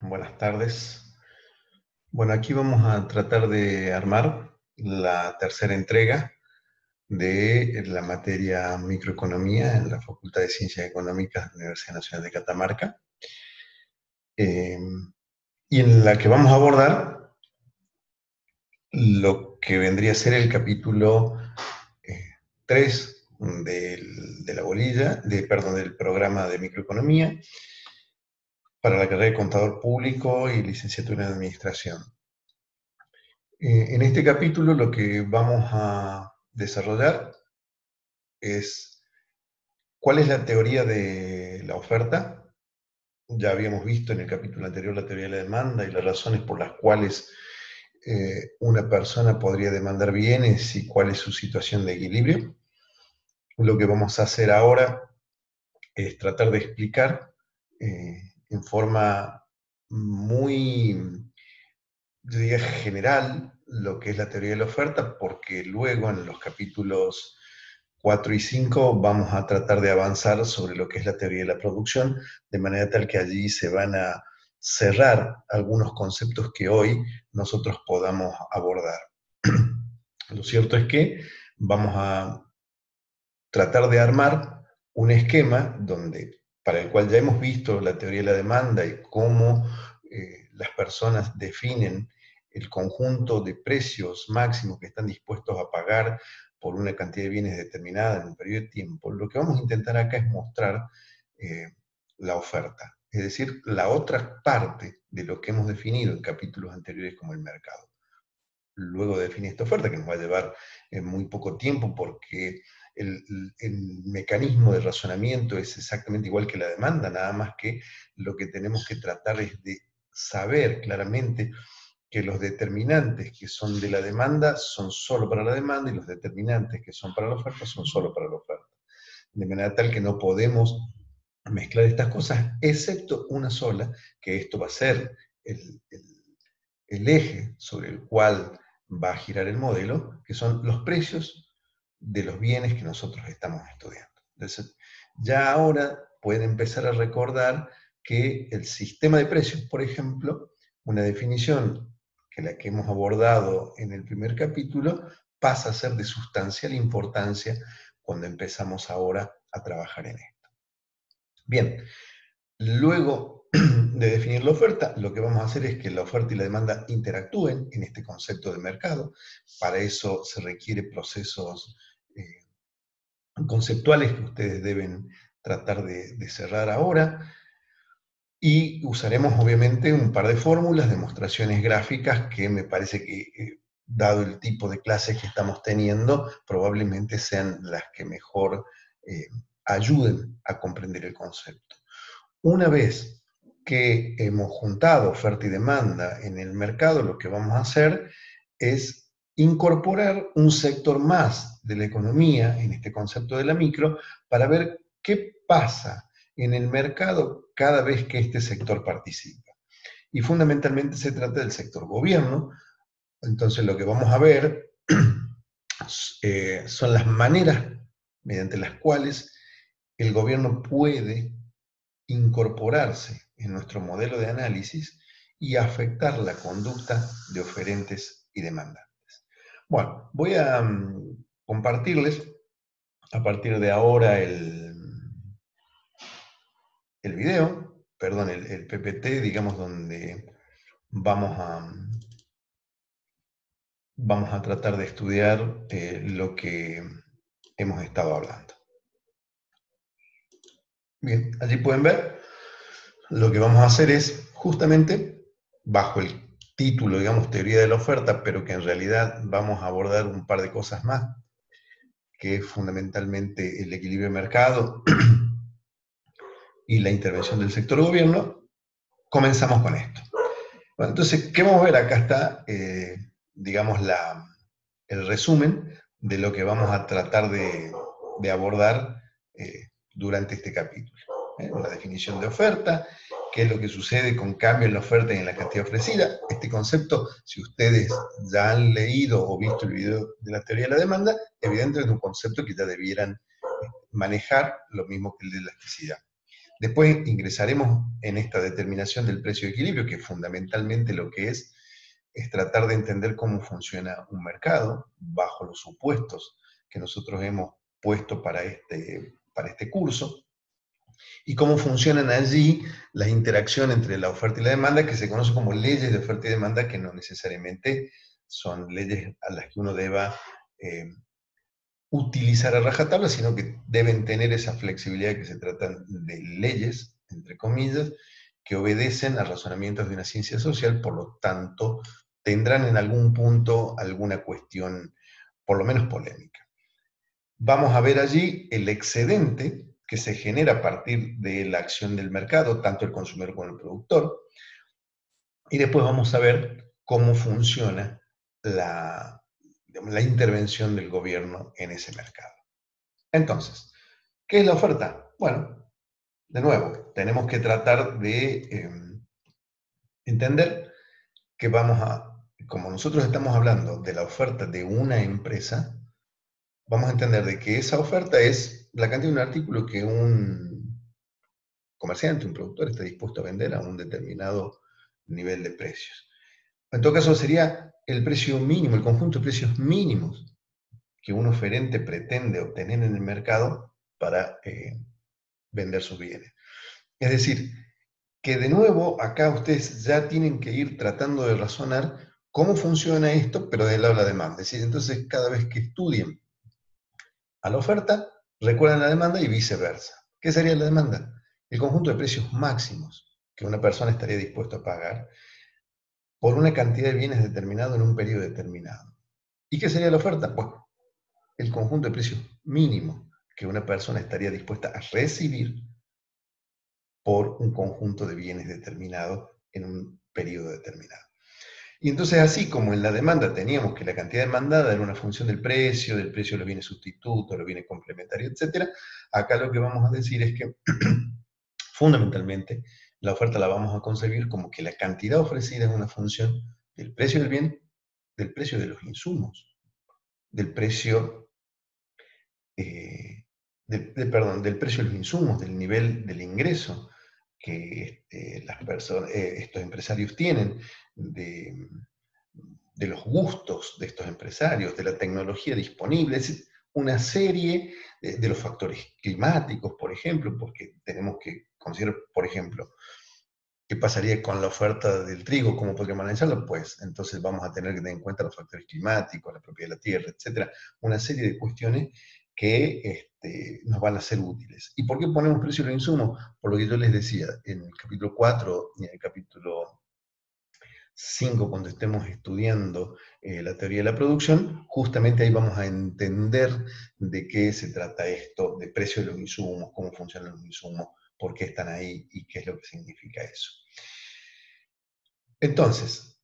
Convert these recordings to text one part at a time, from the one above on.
Buenas tardes. Bueno, aquí vamos a tratar de armar la tercera entrega de la materia microeconomía en la Facultad de Ciencias Económicas de la Universidad Nacional de Catamarca, y en la que vamos a abordar lo que vendría a ser el capítulo 3 de la bolilla, del programa de microeconomía para la carrera de contador público y licenciatura en administración. En este capítulo lo que vamos a desarrollar es cuál es la teoría de la oferta. Ya habíamos visto en el capítulo anterior la teoría de la demanda y las razones por las cuales una persona podría demandar bienes y cuál es su situación de equilibrio. Lo que vamos a hacer ahora es tratar de explicar en forma muy, yo diría, general lo que es la teoría de la oferta, porque luego en los capítulos 4 y 5 vamos a tratar de avanzar sobre lo que es la teoría de la producción, de manera tal que allí se van a cerrar algunos conceptos que hoy nosotros podamos abordar. Lo cierto es que vamos a tratar de armar un esquema para el cual ya hemos visto la teoría de la demanda y cómo las personas definen el conjunto de precios máximos que están dispuestos a pagar por una cantidad de bienes determinada en un periodo de tiempo. Lo que vamos a intentar acá es mostrar la oferta, es decir, la otra parte de lo que hemos definido en capítulos anteriores como el mercado. Luego de definir esta oferta, que nos va a llevar muy poco tiempo porque el mecanismo de razonamiento es exactamente igual que la demanda, nada más que lo que tenemos que tratar es de saber claramente que los determinantes que son de la demanda son solo para la demanda y los determinantes que son para la oferta son solo para la oferta. De manera tal que no podemos mezclar estas cosas, excepto una sola, que esto va a ser el eje sobre el cual va a girar el modelo, que son los precios de los bienes que nosotros estamos estudiando. Entonces, ya ahora pueden empezar a recordar que el sistema de precios, por ejemplo, una definición que la que hemos abordado en el primer capítulo, pasa a ser de sustancial importancia cuando empezamos ahora a trabajar en esto. Bien, luego de definir la oferta, lo que vamos a hacer es que la oferta y la demanda interactúen en este concepto de mercado. Para eso se requieren procesos conceptuales que ustedes deben tratar de cerrar ahora. Y usaremos obviamente un par de fórmulas, demostraciones gráficas que me parece que, dado el tipo de clases que estamos teniendo, probablemente sean las que mejor ayuden a comprender el concepto. Una vez que hemos juntado oferta y demanda en el mercado, lo que vamos a hacer es incorporar un sector más de la economía en este concepto de la micro para ver qué pasa en el mercado cada vez que este sector participa. Y fundamentalmente se trata del sector gobierno. Entonces lo que vamos a ver son las maneras mediante las cuales el gobierno puede incorporarse en nuestro modelo de análisis y afectar la conducta de oferentes y demandantes. Bueno, voy a compartirles a partir de ahora el video, perdón, el PPT, digamos, donde vamos a tratar de estudiar lo que hemos estado hablando. Bien, allí pueden ver, lo que vamos a hacer es justamente, bajo el título, digamos, teoría de la oferta, pero que en realidad vamos a abordar un par de cosas más, que es fundamentalmente el equilibrio de mercado y la intervención del sector gobierno. Comenzamos con esto. Bueno, entonces, ¿qué vamos a ver? Acá está, digamos, el resumen de lo que vamos a tratar de abordar durante este capítulo. Una definición de oferta, qué es lo que sucede con cambio en la oferta y en la cantidad ofrecida. Este concepto, si ustedes ya han leído o visto el video de la teoría de la demanda, evidentemente es un concepto que ya debieran manejar, lo mismo que el de elasticidad. Después ingresaremos en esta determinación del precio de equilibrio, que fundamentalmente lo que es tratar de entender cómo funciona un mercado bajo los supuestos que nosotros hemos puesto para este curso, y cómo funcionan allí la interacción entre la oferta y la demanda, que se conoce como leyes de oferta y demanda, que no necesariamente son leyes a las que uno deba utilizar a rajatabla, sino que deben tener esa flexibilidad, que se tratan de leyes, entre comillas, que obedecen a razonamientos de una ciencia social, por lo tanto, tendrán en algún punto alguna cuestión, por lo menos polémica. Vamos a ver allí el excedente que se genera a partir de la acción del mercado, tanto el consumidor como el productor, y después vamos a ver cómo funciona la intervención del gobierno en ese mercado. Entonces, ¿qué es la oferta? Bueno, de nuevo, tenemos que tratar de entender que como nosotros estamos hablando de la oferta de una empresa, vamos a entender de que esa oferta es la cantidad de un artículo que un comerciante, un productor está dispuesto a vender a un determinado nivel de precios. En todo caso sería el precio mínimo, el conjunto de precios mínimos que un oferente pretende obtener en el mercado para vender sus bienes. Es decir, que de nuevo acá ustedes ya tienen que ir tratando de razonar cómo funciona esto, pero del lado de la demanda. Es decir, entonces cada vez que estudien a la oferta, recuerdan la demanda y viceversa. ¿Qué sería la demanda? El conjunto de precios máximos que una persona estaría dispuesta a pagar por una cantidad de bienes determinado en un periodo determinado. ¿Y qué sería la oferta? Bueno, el conjunto de precios mínimos que una persona estaría dispuesta a recibir por un conjunto de bienes determinado en un periodo determinado. Y entonces, así como en la demanda teníamos que la cantidad demandada era una función del precio de los bienes sustitutos, los bienes complementarios, etc., acá lo que vamos a decir es que fundamentalmente la oferta la vamos a concebir como que la cantidad ofrecida es una función del precio del bien, del precio de los insumos, del precio, del precio de los insumos, del nivel del ingreso que estos empresarios tienen, de los gustos de estos empresarios, de la tecnología disponible, es una serie de los factores climáticos, por ejemplo, porque tenemos que considerar, por ejemplo, ¿qué pasaría con la oferta del trigo? ¿Cómo podríamos analizarlo? Pues entonces vamos a tener que tener en cuenta los factores climáticos, la propiedad de la tierra, etcétera, una serie de cuestiones que nos van a ser útiles. ¿Y por qué ponemos precio de los insumos? Por lo que yo les decía, en el capítulo 4 y en el capítulo 5, cuando estemos estudiando la teoría de la producción, justamente ahí vamos a entender de qué se trata esto, de precio de los insumos, cómo funcionan los insumos, por qué están ahí y qué es lo que significa eso. Entonces,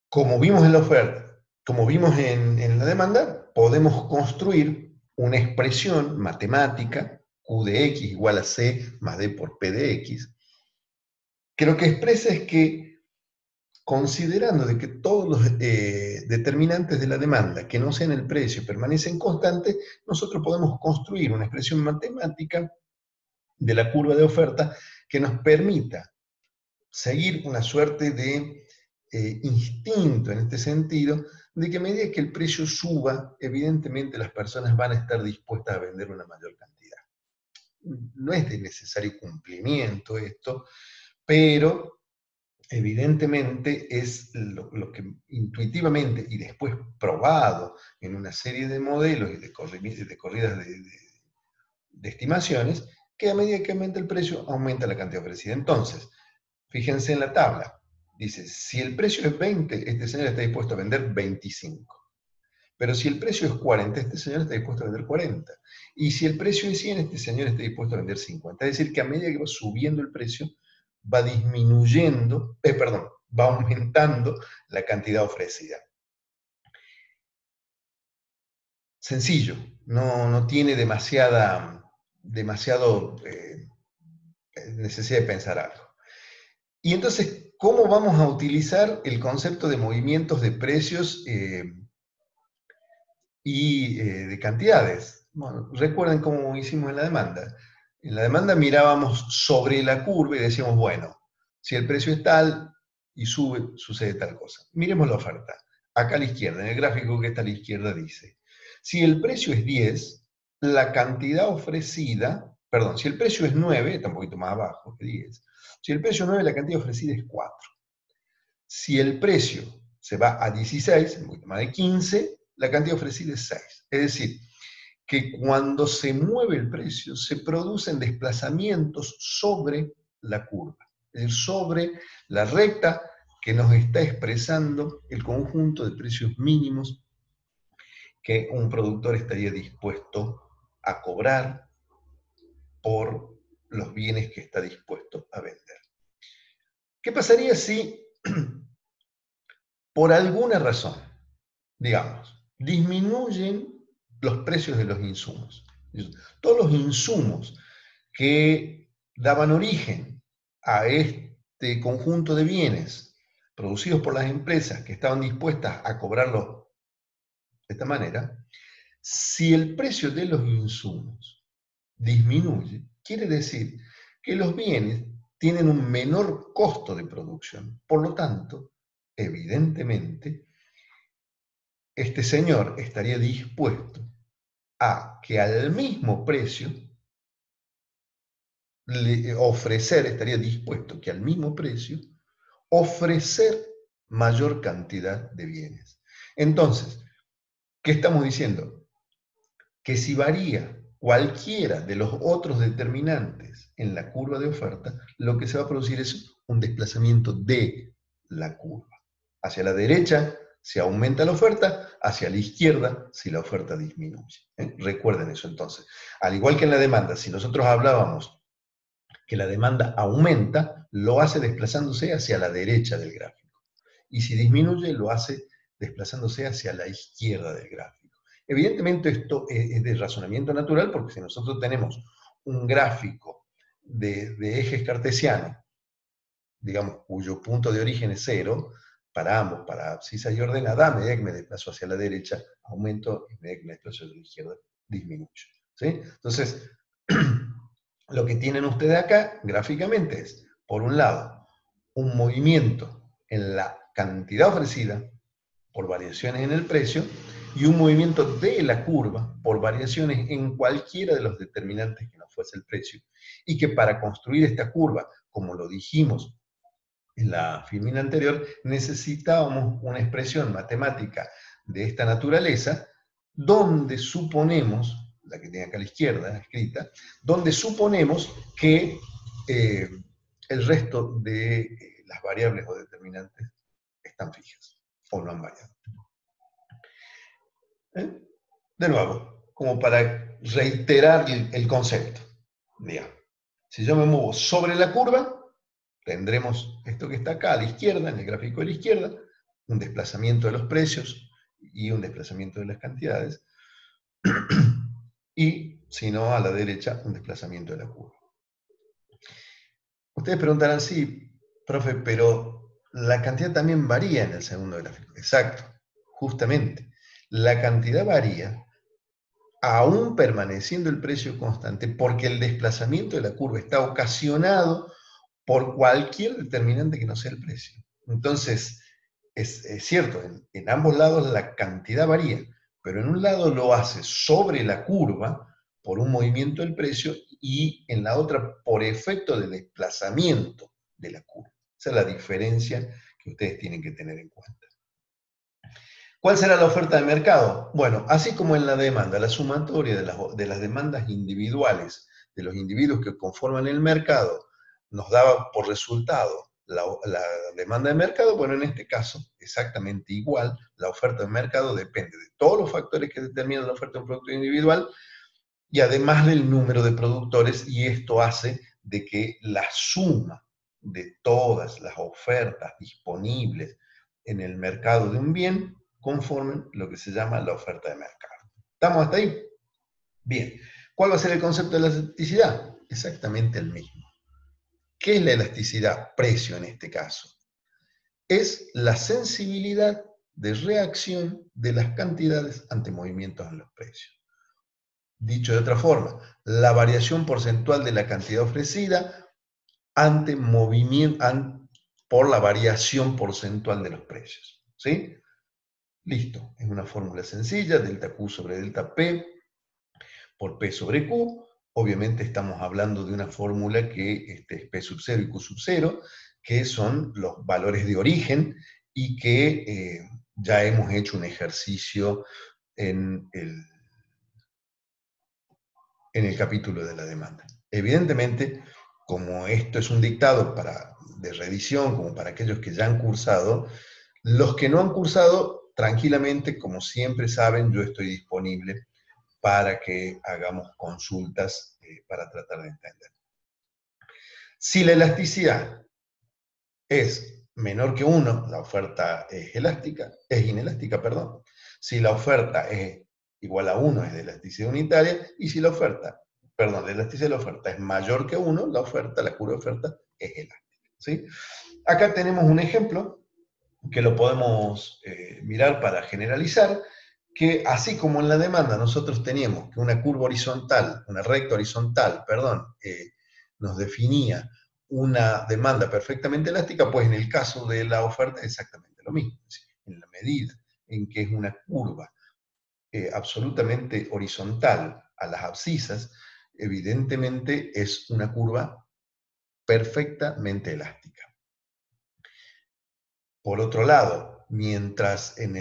como vimos en la oferta, como vimos en la demanda, podemos construir una expresión matemática, Q de X igual a C más D por P de X, que lo que expresa es que, considerando de que todos los determinantes de la demanda que no sean el precio permanecen constantes, nosotros podemos construir una expresión matemática de la curva de oferta que nos permita seguir una suerte de instinto en este sentido, de que a medida que el precio suba, evidentemente las personas van a estar dispuestas a vender una mayor cantidad. No es de necesario cumplimiento esto, pero evidentemente es lo que intuitivamente y después probado en una serie de modelos y de corridas de estimaciones, que a medida que aumenta el precio, aumenta la cantidad ofrecida. Entonces, fíjense en la tabla. Dice, si el precio es 20, este señor está dispuesto a vender 25. Pero si el precio es 40, este señor está dispuesto a vender 40. Y si el precio es 100, este señor está dispuesto a vender 50. Es decir, que a medida que va subiendo el precio, va disminuyendo, va aumentando la cantidad ofrecida. Sencillo, no tiene demasiado necesidad de pensar algo. Y entonces, ¿cómo vamos a utilizar el concepto de movimientos de precios y de cantidades? Bueno, recuerden cómo hicimos en la demanda. En la demanda mirábamos sobre la curva y decíamos, bueno, si el precio es tal y sube, sucede tal cosa. Miremos la oferta. Acá a la izquierda, en el gráfico que está a la izquierda dice, si el precio es 10, la cantidad ofrecida, perdón, si el precio es 9, está un poquito más abajo que 10, si el precio es 9, la cantidad ofrecida es 4. Si el precio se va a 16, un poquito más de 15, la cantidad ofrecida es 6. Es decir, que cuando se mueve el precio, se producen desplazamientos sobre la curva, es decir, sobre la recta que nos está expresando el conjunto de precios mínimos que un productor estaría dispuesto a cobrar por los bienes que está dispuesto a vender. ¿Qué pasaría si, por alguna razón, digamos, disminuyen los precios de los insumos? Todos los insumos que daban origen a este conjunto de bienes producidos por las empresas que estaban dispuestas a cobrarlo de esta manera, si el precio de los insumos disminuye, quiere decir que los bienes tienen un menor costo de producción. Por lo tanto, evidentemente, este señor estaría dispuesto a que al mismo precio, estaría dispuesto que al mismo precio ofrecer mayor cantidad de bienes. Entonces, ¿qué estamos diciendo? Que si varía cualquiera de los otros determinantes en la curva de oferta, lo que se va a producir es un desplazamiento de la curva. Hacia la derecha se aumenta la oferta, hacia la izquierda si la oferta disminuye. Recuerden eso entonces. Al igual que en la demanda, si nosotros hablábamos que la demanda aumenta, lo hace desplazándose hacia la derecha del gráfico. Y si disminuye, lo hace desplazándose hacia la izquierda del gráfico. Evidentemente esto es de razonamiento natural, porque si nosotros tenemos un gráfico de ejes cartesianos, digamos, cuyo punto de origen es 0, para ambos, para abscisas y ordenada, a medida que me desplazo hacia la derecha, aumento, y a medida que me desplazo hacia la izquierda, disminuyo. ¿Sí? Entonces, lo que tienen ustedes acá, gráficamente, es, por un lado, un movimiento en la cantidad ofrecida por variaciones en el precio y un movimiento de la curva por variaciones en cualquiera de los determinantes que no fuese el precio. Y que para construir esta curva, como lo dijimos en la filmina anterior, necesitábamos una expresión matemática de esta naturaleza, donde suponemos, la que tiene acá a la izquierda escrita, donde suponemos que el resto de las variables o determinantes están fijas o no han variado. De nuevo, como para reiterar el concepto, digamos, si yo me muevo sobre la curva, tendremos esto que está acá a la izquierda, en el gráfico de la izquierda, un desplazamiento de los precios y un desplazamiento de las cantidades, y si no, a la derecha, un desplazamiento de la curva. Ustedes preguntarán, sí, profe, pero la cantidad también varía en el segundo gráfico. Exacto, justamente. La cantidad varía aún permaneciendo el precio constante, porque el desplazamiento de la curva está ocasionado por cualquier determinante que no sea el precio. Entonces, es cierto, en ambos lados la cantidad varía, pero en un lado lo hace sobre la curva por un movimiento del precio y en la otra por efecto de desplazamiento de la curva. Esa es la diferencia que ustedes tienen que tener en cuenta. ¿Cuál será la oferta de mercado? Bueno, así como en la demanda, la sumatoria de las demandas individuales de los individuos que conforman el mercado nos daba por resultado la demanda de mercado, bueno, en este caso, exactamente igual, la oferta de mercado depende de todos los factores que determinan la oferta de un producto individual y además del número de productores, y esto hace de que la suma de todas las ofertas disponibles en el mercado de un bien conformen lo que se llama la oferta de mercado. ¿Estamos hasta ahí? Bien. ¿Cuál va a ser el concepto de la elasticidad? Exactamente el mismo. ¿Qué es la elasticidad? Precio en este caso. Es la sensibilidad de reacción de las cantidades ante movimientos en los precios. Dicho de otra forma, la variación porcentual de la cantidad ofrecida ante movimiento, por la variación porcentual de los precios. ¿Sí? Listo. Es una fórmula sencilla, delta Q sobre delta P por P sobre Q. Obviamente estamos hablando de una fórmula que es P sub 0 y Q sub 0, que son los valores de origen y que ya hemos hecho un ejercicio en el capítulo de la demanda. Evidentemente, como esto es un dictado de reedición, como para aquellos que ya han cursado, los que no han cursado, tranquilamente, como siempre saben, yo estoy disponible para que hagamos consultas para tratar de entender. Si la elasticidad es menor que 1, la oferta es inelástica, perdón. Si la oferta es igual a 1, es de elasticidad unitaria, y si la elasticidad de la oferta es mayor que 1, la curva de oferta es elástica. ¿Sí? Acá tenemos un ejemplo que lo podemos mirar para generalizar, que así como en la demanda nosotros teníamos que una curva horizontal, una recta horizontal, perdón, nos definía una demanda perfectamente elástica, pues en el caso de la oferta es exactamente lo mismo. Es decir, en la medida en que es una curva absolutamente horizontal a las abscisas, evidentemente es una curva perfectamente elástica. Por otro lado, mientras en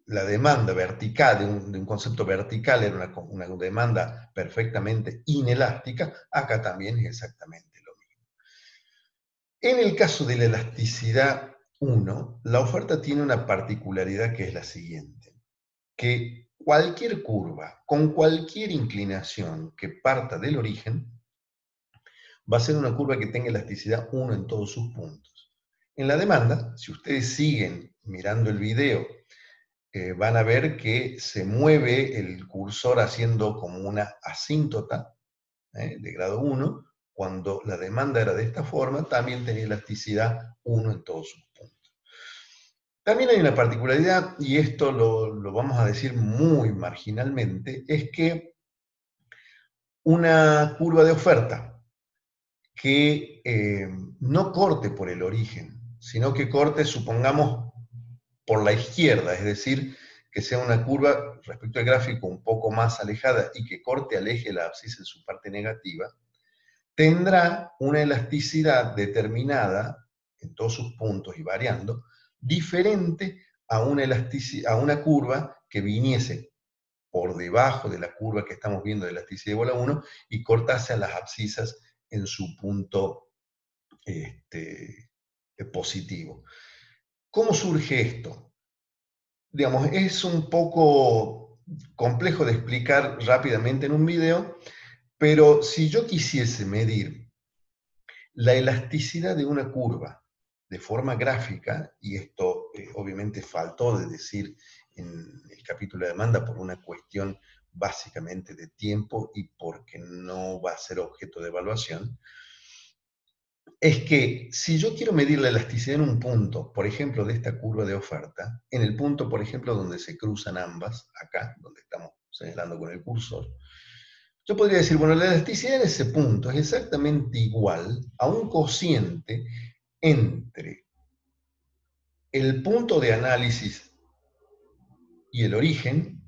la demanda vertical, de un concepto vertical, era una demanda perfectamente inelástica, acá también es exactamente lo mismo. En el caso de la elasticidad 1, la oferta tiene una particularidad que es la siguiente, que cualquier curva con cualquier inclinación que parta del origen va a ser una curva que tenga elasticidad 1 en todos sus puntos. En la demanda, si ustedes siguen mirando el video, van a ver que se mueve el cursor haciendo como una asíntota de grado 1. Cuando la demanda era de esta forma, también tenía elasticidad 1 en todos sus puntos. También hay una particularidad, y esto lo vamos a decir muy marginalmente, es que una curva de oferta que no corte por el origen, sino que corte, supongamos, por la izquierda, es decir, que sea una curva respecto al gráfico un poco más alejada y que corte al eje de la abscisa en su parte negativa, tendrá una elasticidad determinada en todos sus puntos y variando, diferente a una curva que viniese por debajo de la curva que estamos viendo de elasticidad igual a 1 y cortase a las abscisas en su punto positivo. ¿Cómo surge esto? Digamos, es un poco complejo de explicar rápidamente en un video, pero si yo quisiese medir la elasticidad de una curva de forma gráfica, y esto obviamente faltó de decir en el capítulo de demanda por una cuestión básicamente de tiempo y porque no va a ser objeto de evaluación, es que si yo quiero medir la elasticidad en un punto, por ejemplo, de esta curva de oferta, en el punto, por ejemplo, donde se cruzan ambas, acá, donde estamos señalando con el cursor, yo podría decir, bueno, la elasticidad en ese punto es exactamente igual a un cociente entre el punto de análisis y el origen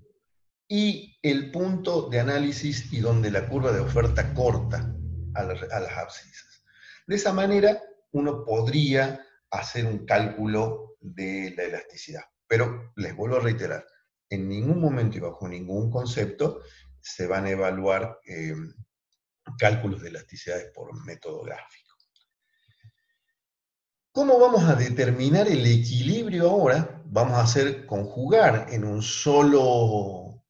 y el punto de análisis y donde la curva de oferta corta a las abscisas. De esa manera, uno podría hacer un cálculo de la elasticidad. Pero les vuelvo a reiterar, en ningún momento y bajo ningún concepto se van a evaluar cálculos de elasticidades por método gráfico. ¿Cómo vamos a determinar el equilibrio ahora? Vamos a hacer conjugar en un solo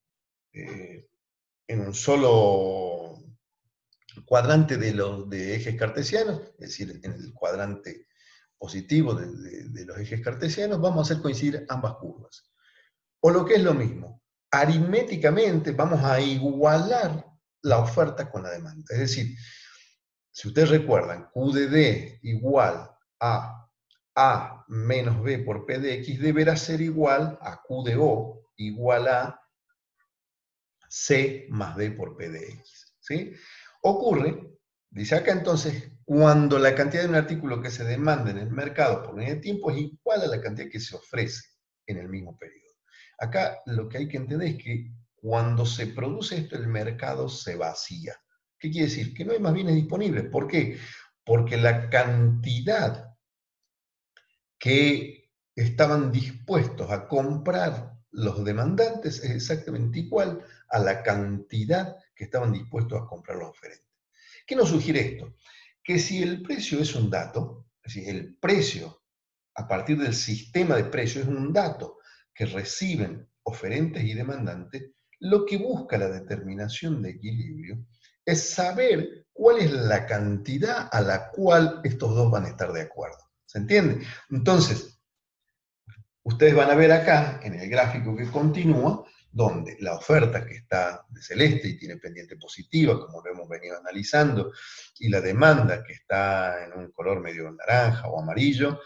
cuadrante de ejes cartesianos, es decir, en el cuadrante positivo de los ejes cartesianos, vamos a hacer coincidir ambas curvas. O lo que es lo mismo, aritméticamente vamos a igualar la oferta con la demanda. Es decir, si ustedes recuerdan, Q de D igual a A menos B por P de X deberá ser igual a Q de O igual a C más D por P de X. ¿Sí? Ocurre, dice acá entonces, cuando la cantidad de un artículo que se demanda en el mercado por unidad de tiempo es igual a la cantidad que se ofrece en el mismo periodo. Acá lo que hay que entender es que cuando se produce esto, el mercado se vacía. ¿Qué quiere decir? Que no hay más bienes disponibles. ¿Por qué? Porque la cantidad que estaban dispuestos a comprar los demandantes es exactamente igual a la cantidad que estaban dispuestos a comprar los oferentes. ¿Qué nos sugiere esto? Que si el precio es un dato, es decir, el precio a partir del sistema de precios es un dato que reciben oferentes y demandantes, lo que busca la determinación de equilibrio es saber cuál es la cantidad a la cual estos dos van a estar de acuerdo. ¿Se entiende? Entonces, ustedes van a ver acá, en el gráfico que continúa, donde la oferta que está de celeste y tiene pendiente positiva, como lo hemos venido analizando, y la demanda que está en un color medio naranja o amarillo,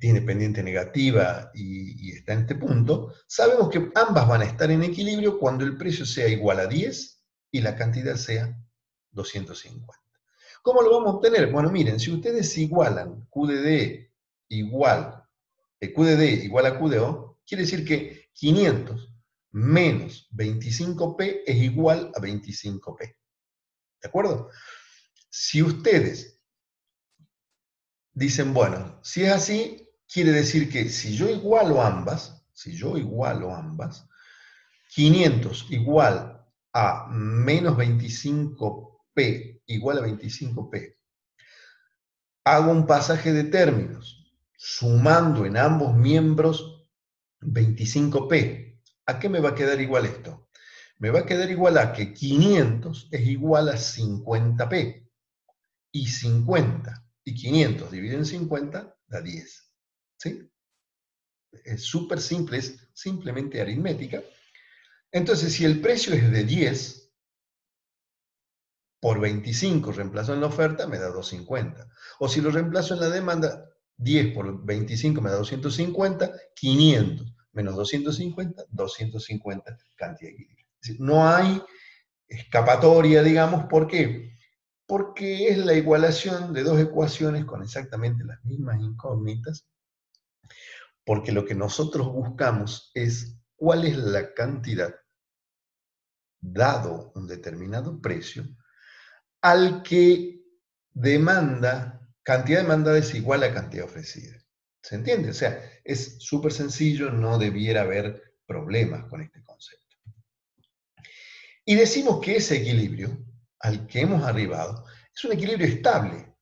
tiene pendiente negativa y está en este punto, sabemos que ambas van a estar en equilibrio cuando el precio sea igual a 10 y la cantidad sea 250. ¿Cómo lo vamos a obtener? Bueno, miren, si ustedes igualan QDD igual, QDD igual a QDO, quiere decir que 500 menos 25P es igual a 25P. ¿De acuerdo? Si ustedes dicen, bueno, si es así, quiere decir que si yo igualo ambas, 500 igual a menos 25P igual a 25P, hago un pasaje de términos, sumando en ambos miembros 25P. ¿A qué me va a quedar igual esto? Me va a quedar igual a que 500 es igual a 50P. Y 50 y 500 dividido en 50 da 10. ¿Sí? Es súper simple, es simplemente aritmética. Entonces, si el precio es de 10, por 25 reemplazo en la oferta, me da 250. O si lo reemplazo en la demanda, 10 por 25 me da 250, 500 menos 250, 250 cantidad de equilibrio. Es decir, no hay escapatoria, digamos, ¿por qué? Porque es la igualación de dos ecuaciones con exactamente las mismas incógnitas, porque lo que nosotros buscamos es cuál es la cantidad, dado un determinado precio, al que cantidad demandada es igual a cantidad ofrecida. ¿Se entiende? O sea, es súper sencillo, no debiera haber problemas con este concepto. Y decimos que ese equilibrio al que hemos arribado es un equilibrio estable.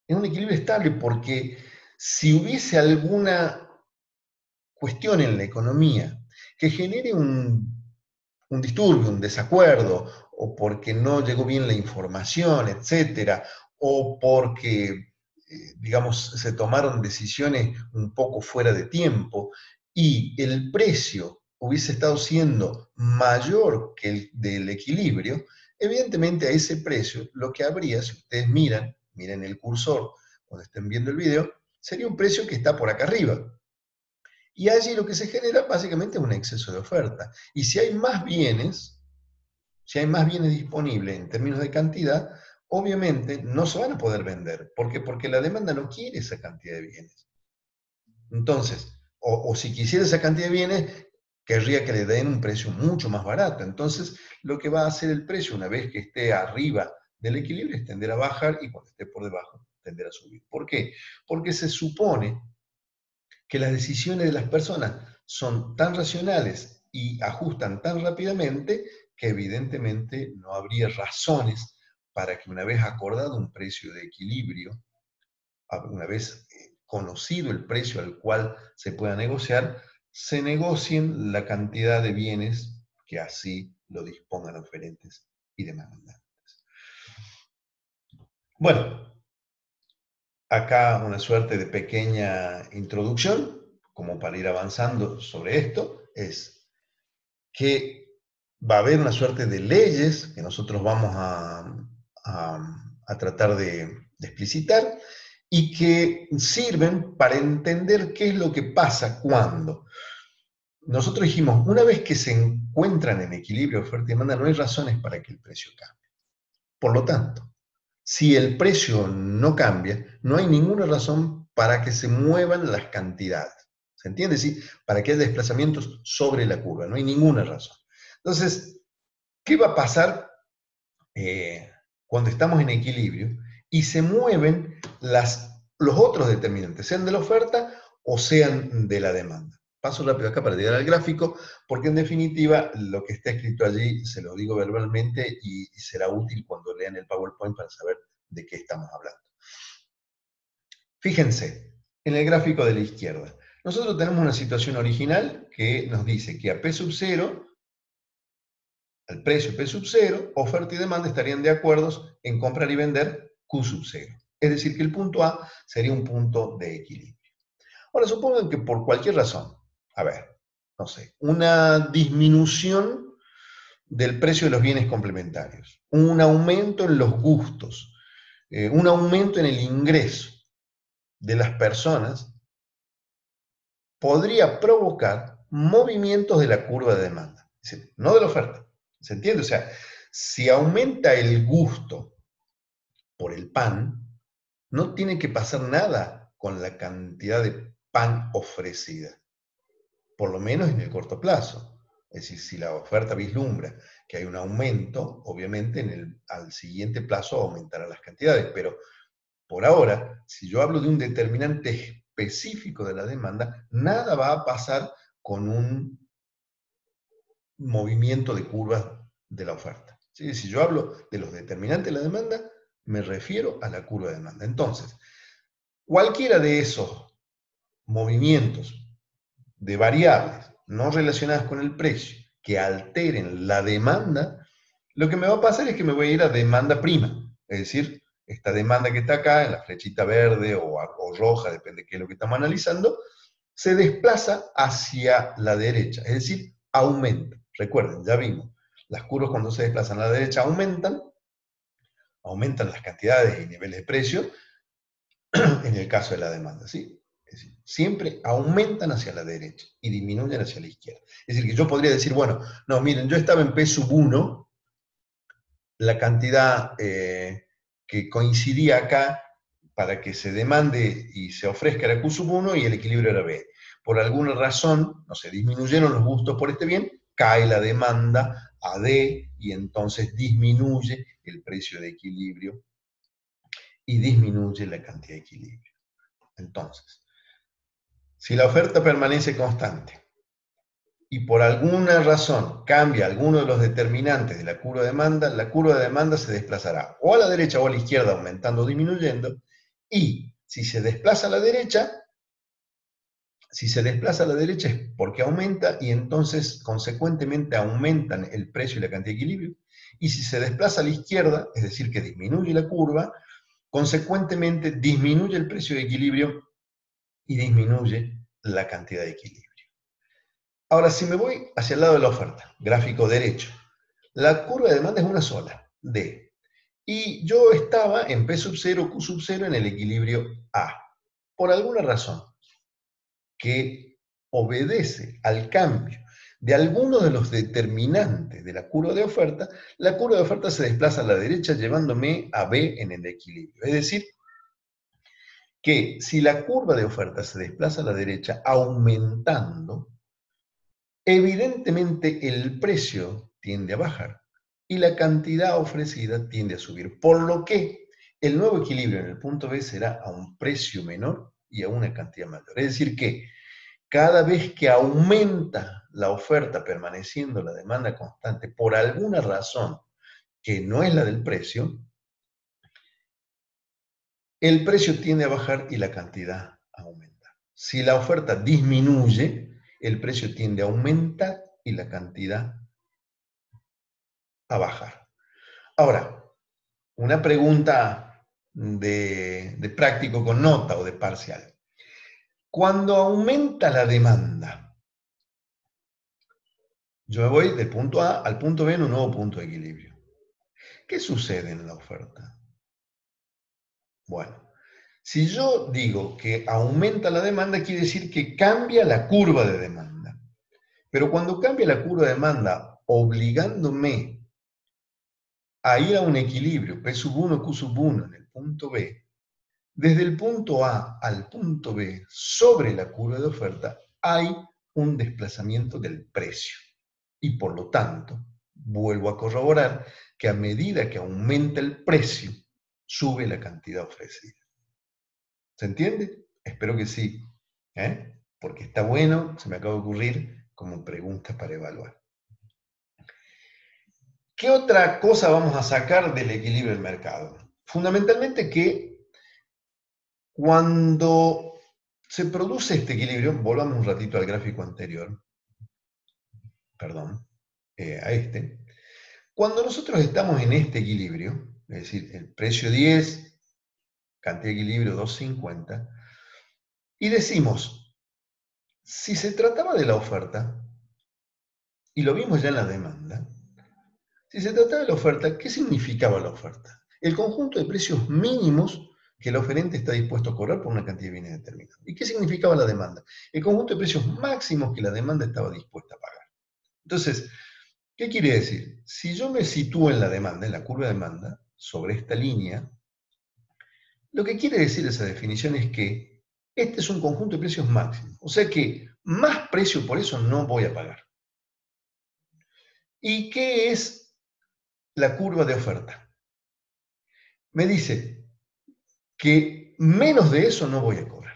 Es un equilibrio estable porque si hubiese alguna cuestión en la economía que genere un disturbio, un desacuerdo, o porque no llegó bien la información, etcétera, o porque, digamos, se tomaron decisiones un poco fuera de tiempo y el precio hubiese estado siendo mayor que el del equilibrio, evidentemente a ese precio lo que habría, si ustedes miren el cursor cuando estén viendo el video, sería un precio que está por acá arriba. Y allí lo que se genera básicamente es un exceso de oferta. Y si hay más bienes disponibles en términos de cantidad, obviamente no se van a poder vender. ¿Por qué? Porque la demanda no quiere esa cantidad de bienes. Entonces, o si quisiera esa cantidad de bienes, querría que le den un precio mucho más barato. Entonces, lo que va a hacer el precio una vez que esté arriba del equilibrio es tender a bajar y cuando esté por debajo tender a subir. ¿Por qué? Porque se supone que las decisiones de las personas son tan racionales y ajustan tan rápidamente que evidentemente no habría razones para que una vez acordado un precio de equilibrio, una vez conocido el precio al cual se pueda negociar, se negocien la cantidad de bienes que así lo dispongan oferentes y demandantes. Bueno, acá una suerte de pequeña introducción, como para ir avanzando sobre esto, es que va a haber una suerte de leyes que nosotros vamos a tratar de explicitar y que sirven para entender qué es lo que pasa cuando nosotros dijimos, una vez que se encuentran en equilibrio oferta y demanda, no hay razones para que el precio cambie. Por lo tanto, si el precio no cambia, no hay ninguna razón para que se muevan las cantidades. ¿Se entiende? ¿Sí? Para que haya desplazamientos sobre la curva, no hay ninguna razón. Entonces, ¿qué va a pasar cuando estamos en equilibrio y se mueven los otros determinantes, sean de la oferta o sean de la demanda? Paso rápido acá para llegar al gráfico, porque en definitiva lo que está escrito allí se lo digo verbalmente y será útil cuando lean el PowerPoint para saber de qué estamos hablando. Fíjense, en el gráfico de la izquierda, nosotros tenemos una situación original que nos dice que a P sub 0, al precio P sub 0, oferta y demanda estarían de acuerdo en comprar y vender Q sub 0. Es decir, que el punto A sería un punto de equilibrio. Ahora, supongan que por cualquier razón, a ver, no sé, una disminución del precio de los bienes complementarios, un aumento en los gustos, un aumento en el ingreso de las personas, podría provocar movimientos de la curva de demanda, no de la oferta. ¿Se entiende? O sea, si aumenta el gusto por el pan, no tiene que pasar nada con la cantidad de pan ofrecida, por lo menos en el corto plazo. Es decir, si la oferta vislumbra que hay un aumento, obviamente al siguiente plazo aumentarán las cantidades, pero por ahora, si yo hablo de un determinante específico de la demanda, nada va a pasar con un movimiento de curvas de la oferta. ¿Sí? Si yo hablo de los determinantes de la demanda, me refiero a la curva de demanda. Entonces, cualquiera de esos movimientos de variables no relacionadas con el precio que alteren la demanda, lo que me va a pasar es que me voy a ir a demanda prima. Es decir, esta demanda que está acá, en la flechita verde o roja, depende de qué es lo que estamos analizando, se desplaza hacia la derecha, es decir, aumenta. Recuerden, ya vimos, las curvas cuando se desplazan a la derecha aumentan las cantidades y niveles de precio, en el caso de la demanda, ¿sí? Es decir, siempre aumentan hacia la derecha y disminuyen hacia la izquierda. Es decir, que yo podría decir, bueno, no, miren, yo estaba en P sub 1, la cantidad que coincidía acá para que se demande y se ofrezca era Q sub 1 y el equilibrio era B. Por alguna razón, no sé, disminuyeron los gustos por este bien, cae la demanda a D y entonces disminuye el precio de equilibrio y disminuye la cantidad de equilibrio. Entonces, si la oferta permanece constante y por alguna razón cambia alguno de los determinantes de la curva de demanda, la curva de demanda se desplazará o a la derecha o a la izquierda, aumentando o disminuyendo, y si se desplaza a la derecha, es porque aumenta y entonces consecuentemente aumentan el precio y la cantidad de equilibrio, y si se desplaza a la izquierda, es decir, que disminuye la curva, consecuentemente disminuye el precio de equilibrio y disminuye la cantidad de equilibrio. Ahora, si me voy hacia el lado de la oferta, gráfico derecho, la curva de demanda es una sola, D. Y yo estaba en P sub 0, Q sub 0 en el equilibrio A. Por alguna razón que obedece al cambio de alguno de los determinantes de la curva de oferta, la curva de oferta se desplaza a la derecha llevándome a B en el equilibrio. Es decir, que si la curva de oferta se desplaza a la derecha aumentando, evidentemente el precio tiende a bajar y la cantidad ofrecida tiende a subir, por lo que el nuevo equilibrio en el punto B será a un precio menor y a una cantidad mayor. Es decir que cada vez que aumenta la oferta permaneciendo la demanda constante por alguna razón que no es la del precio, el precio tiende a bajar y la cantidad a aumentar. Si la oferta disminuye, el precio tiende a aumentar y la cantidad a bajar. Ahora, una pregunta de práctico con nota o de parcial. Cuando aumenta la demanda, yo me voy del punto A al punto B en un nuevo punto de equilibrio. ¿Qué sucede en la oferta? Bueno, si yo digo que aumenta la demanda, quiere decir que cambia la curva de demanda. Pero cuando cambia la curva de demanda, obligándome a ir a un equilibrio, P sub 1, Q sub 1 en el punto B, desde el punto A al punto B, sobre la curva de oferta, hay un desplazamiento del precio. Y por lo tanto, vuelvo a corroborar que a medida que aumenta el precio, sube la cantidad ofrecida. ¿Se entiende? Espero que sí, porque está bueno, se me acaba de ocurrir como pregunta para evaluar. ¿Qué otra cosa vamos a sacar del equilibrio del mercado? Fundamentalmente que cuando se produce este equilibrio, volvamos un ratito al gráfico anterior, perdón, a este. Cuando nosotros estamos en este equilibrio, es decir, el precio 10, cantidad de equilibrio 250, y decimos, si se trataba de la oferta, y lo vimos ya en la demanda, si se trataba de la oferta, ¿qué significaba la oferta? El conjunto de precios mínimos que el oferente está dispuesto a cobrar por una cantidad de bienes determinada. ¿Y qué significaba la demanda? El conjunto de precios máximos que la demanda estaba dispuesta a pagar. Entonces, ¿qué quiere decir? Si yo me sitúo en la demanda, en la curva de demanda, sobre esta línea, lo que quiere decir esa definición es que este es un conjunto de precios máximos. O sea que más precio por eso no voy a pagar. ¿Y qué es la curva de oferta? Me dice que menos de eso no voy a cobrar,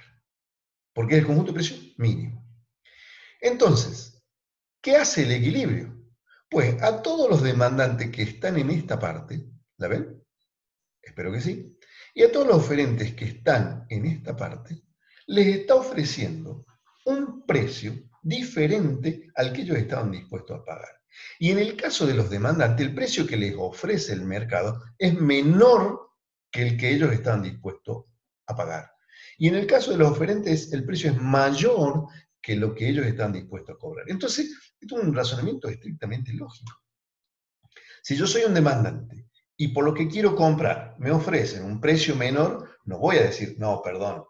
porque es el conjunto de precios mínimo. Entonces, ¿qué hace el equilibrio? Pues a todos los demandantes que están en esta parte, ¿la ven? Espero que sí. Y a todos los oferentes que están en esta parte, les está ofreciendo un precio diferente al que ellos estaban dispuestos a pagar. Y en el caso de los demandantes, el precio que les ofrece el mercado es menor que el que ellos estaban dispuestos a pagar. Y en el caso de los oferentes, el precio es mayor que lo que ellos están dispuestos a cobrar. Entonces, esto es un razonamiento estrictamente lógico. Si yo soy un demandante y por lo que quiero comprar me ofrecen un precio menor, no voy a decir, no, perdón,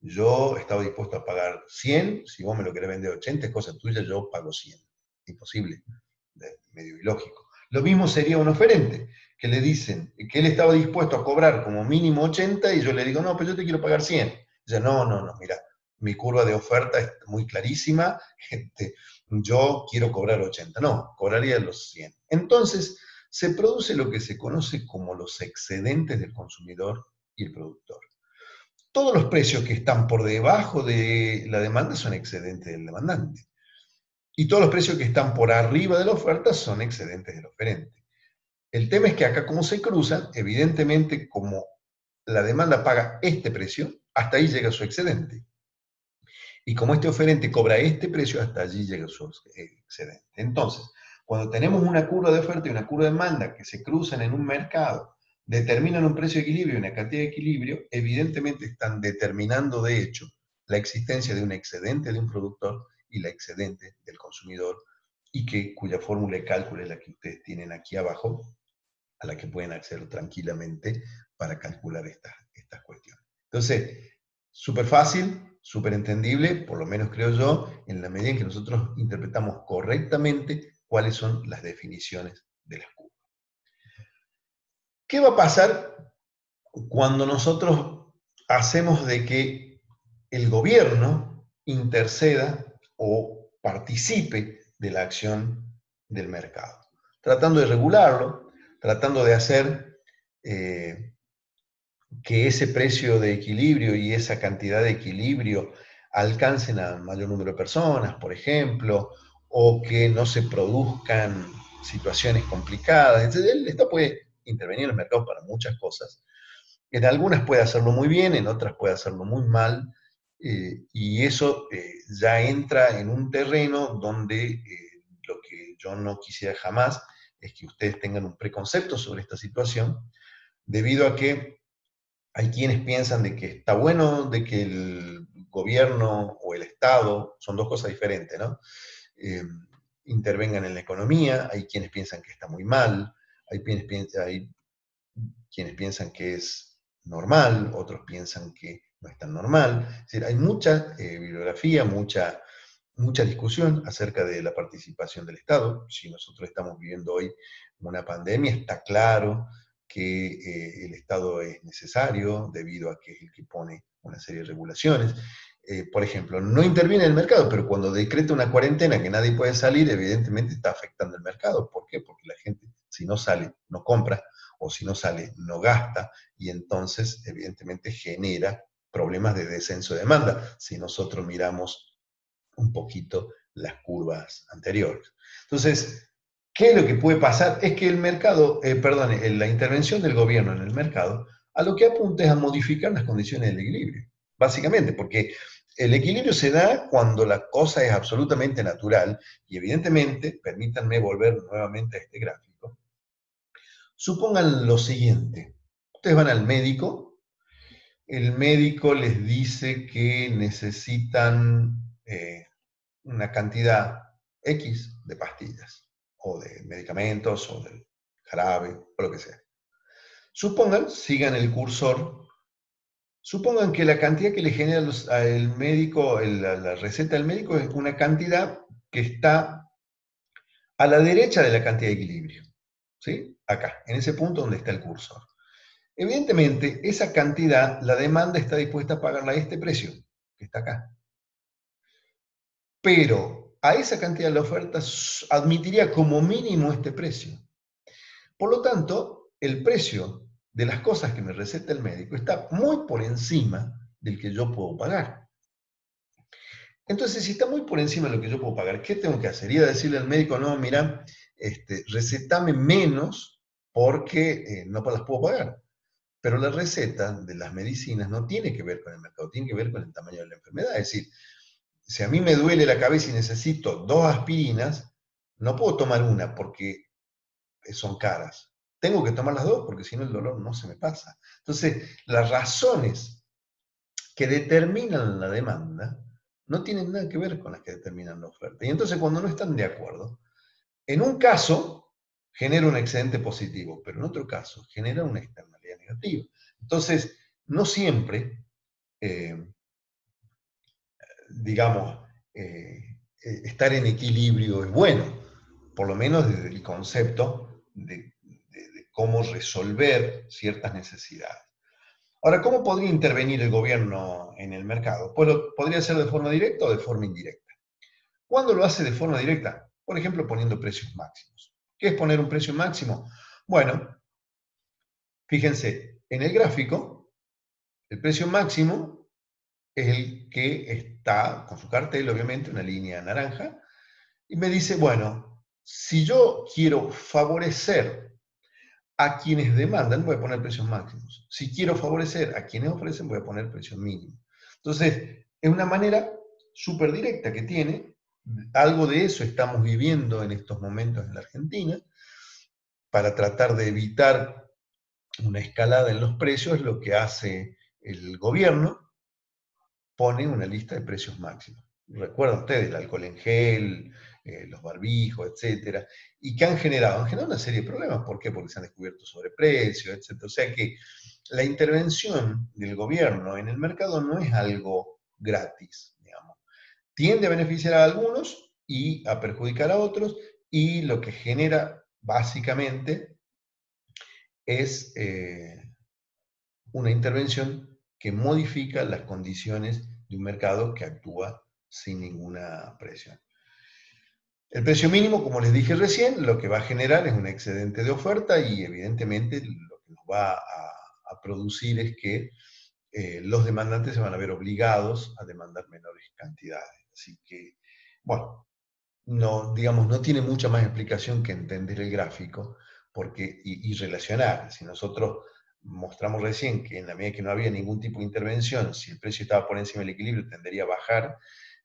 yo estaba dispuesto a pagar 100, si vos me lo querés vender 80, es cosa tuya, yo pago 100. Imposible, medio ilógico. Lo mismo sería un oferente, que le dicen que él estaba dispuesto a cobrar como mínimo 80 y yo le digo, no, pero yo te quiero pagar 100. Ya, no, mira, mi curva de oferta es muy clarísima, yo quiero cobrar 80. No, cobraría los 100. Entonces, se produce lo que se conoce como los excedentes del consumidor y el productor. Todos los precios que están por debajo de la demanda son excedentes del demandante. Y todos los precios que están por arriba de la oferta son excedentes del oferente. El tema es que acá, como se cruzan, evidentemente, como la demanda paga este precio, hasta ahí llega su excedente. Y como este oferente cobra este precio, hasta allí llega su excedente. Entonces, cuando tenemos una curva de oferta y una curva de demanda que se cruzan en un mercado, determinan un precio de equilibrio y una cantidad de equilibrio, evidentemente están determinando de hecho la existencia de un excedente de un productor y la excedente del consumidor, y cuya fórmula de cálculo es la que ustedes tienen aquí abajo, a la que pueden acceder tranquilamente para calcular estas cuestiones. Entonces, súper fácil, súper entendible, por lo menos creo yo, en la medida en que nosotros interpretamos correctamente cuáles son las definiciones de las curvas. ¿Qué va a pasar cuando nosotros hacemos de que el gobierno interceda o participe de la acción del mercado? Tratando de regularlo, tratando de hacer que ese precio de equilibrio y esa cantidad de equilibrio alcancen a mayor número de personas, por ejemplo, o que no se produzcan situaciones complicadas. Entonces, él puede intervenir en el mercado para muchas cosas. En algunas puede hacerlo muy bien, en otras puede hacerlo muy mal, y eso ya entra en un terreno donde lo que yo no quisiera jamás es que ustedes tengan un preconcepto sobre esta situación, debido a que hay quienes piensan de que está bueno de que el gobierno o el Estado, son dos cosas diferentes, ¿no? Intervengan en la economía, hay quienes piensan que está muy mal, hay quienes piensan que es normal, otros piensan que no es tan normal. Es decir, hay mucha bibliografía, mucha mucha discusión acerca de la participación del Estado. Si nosotros estamos viviendo hoy una pandemia, está claro que el Estado es necesario debido a que es el que pone una serie de regulaciones. Por ejemplo, no interviene en el mercado, pero cuando decreta una cuarentena que nadie puede salir, evidentemente está afectando el mercado. ¿Por qué? Porque la gente, si no sale, no compra, o si no sale, no gasta, y entonces, evidentemente, genera problemas de descenso de demanda, si nosotros miramos un poquito las curvas anteriores. Entonces, ¿qué es lo que puede pasar? Es que el mercado, la intervención del gobierno en el mercado, a lo que apunta es a modificar las condiciones del equilibrio, básicamente, porque el equilibrio se da cuando la cosa es absolutamente natural, y evidentemente, permítanme volver nuevamente a este gráfico, supongan lo siguiente: ustedes van al médico, el médico les dice que necesitan una cantidad X de pastillas, o de medicamentos, o de jarabe, o lo que sea. Supongan, sigan el cursor, supongan que la cantidad que le genera el médico, la receta del médico, es una cantidad que está a la derecha de la cantidad de equilibrio, ¿sí? Acá, en ese punto donde está el cursor. Evidentemente, esa cantidad, la demanda está dispuesta a pagarla a este precio, que está acá. Pero a esa cantidad la oferta admitiría como mínimo este precio. Por lo tanto, el precio de las cosas que me receta el médico está muy por encima del que yo puedo pagar. Entonces, si está muy por encima de lo que yo puedo pagar, ¿qué tengo que hacer? Ir a decirle al médico: no, mira, recetame menos porque no las puedo pagar. Pero la receta de las medicinas no tiene que ver con el mercado, tiene que ver con el tamaño de la enfermedad. Es decir, si a mí me duele la cabeza y necesito 2 aspirinas, no puedo tomar una porque son caras. Tengo que tomar las 2 porque si no el dolor no se me pasa. Entonces, las razones que determinan la demanda no tienen nada que ver con las que determinan la oferta. Y entonces, cuando no están de acuerdo, en un caso genera un excedente positivo, pero en otro caso genera una externalidad negativa. Entonces, no siempre, digamos, estar en equilibrio es bueno, por lo menos desde el concepto de cómo resolver ciertas necesidades. Ahora, ¿cómo podría intervenir el gobierno en el mercado? Pues podría ser de forma directa o de forma indirecta. ¿Cuándo lo hace de forma directa? Por ejemplo, poniendo precios máximos. ¿Qué es poner un precio máximo? Bueno, fíjense, en el gráfico, el precio máximo es el que está con su cartel, obviamente, una línea naranja, y me dice, bueno, si yo quiero favorecer a quienes demandan, voy a poner precios máximos. Si quiero favorecer a quienes ofrecen, voy a poner precios mínimos. Entonces, es una manera súper directa que tiene. Algo de eso estamos viviendo en estos momentos en la Argentina. Para tratar de evitar una escalada en los precios, lo que hace el gobierno, pone una lista de precios máximos. Recuerdan ustedes el alcohol en gel, los barbijos, etcétera, y que han generado una serie de problemas. ¿Por qué? Porque se han descubierto sobreprecios, etcétera. O sea que la intervención del gobierno en el mercado no es algo gratis, digamos. Tiende a beneficiar a algunos y a perjudicar a otros, y lo que genera básicamente es una intervención que modifica las condiciones de un mercado que actúa sin ninguna presión. El precio mínimo, como les dije recién, lo que va a generar es un excedente de oferta, y evidentemente lo que nos va a producir es que los demandantes se van a ver obligados a demandar menores cantidades. Así que, bueno, no, digamos, no tiene mucha más explicación que entender el gráfico y relacionar. Si nosotros mostramos recién que en la medida que no había ningún tipo de intervención, si el precio estaba por encima del equilibrio, tendería a bajar,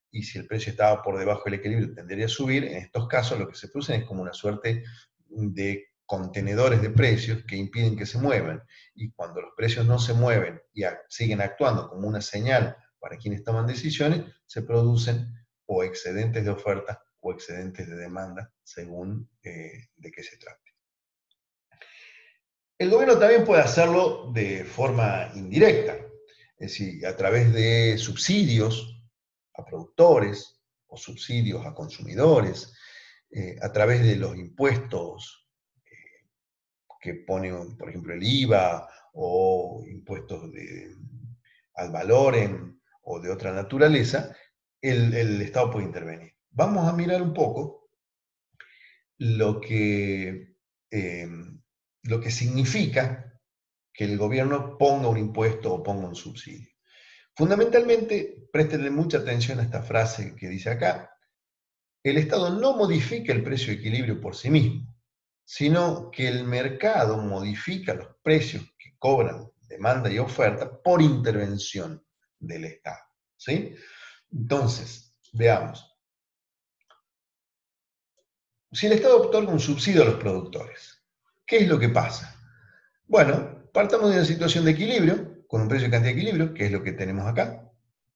y si el precio estaba por debajo del equilibrio, tendería a subir. En estos casos lo que se producen es como una suerte de contenedores de precios que impiden que se muevan, y cuando los precios no se mueven y siguen actuando como una señal para quienes toman decisiones, se producen o excedentes de oferta o excedentes de demanda, según de qué se trate. El gobierno también puede hacerlo de forma indirecta, es decir, a través de subsidios a productores, o subsidios a consumidores, a través de los impuestos que pone, por ejemplo, el IVA o impuestos al valor o de otra naturaleza, el Estado puede intervenir. Vamos a mirar un poco lo que significa que el gobierno ponga un impuesto o ponga un subsidio. Fundamentalmente, préstenle mucha atención a esta frase que dice acá: el Estado no modifica el precio de equilibrio por sí mismo, sino que el mercado modifica los precios que cobran demanda y oferta por intervención del Estado. ¿Sí? Entonces, veamos. Si el Estado otorga un subsidio a los productores, ¿qué es lo que pasa? Bueno, partamos de una situación de equilibrio, con un precio y cantidad de equilibrio, que es lo que tenemos acá.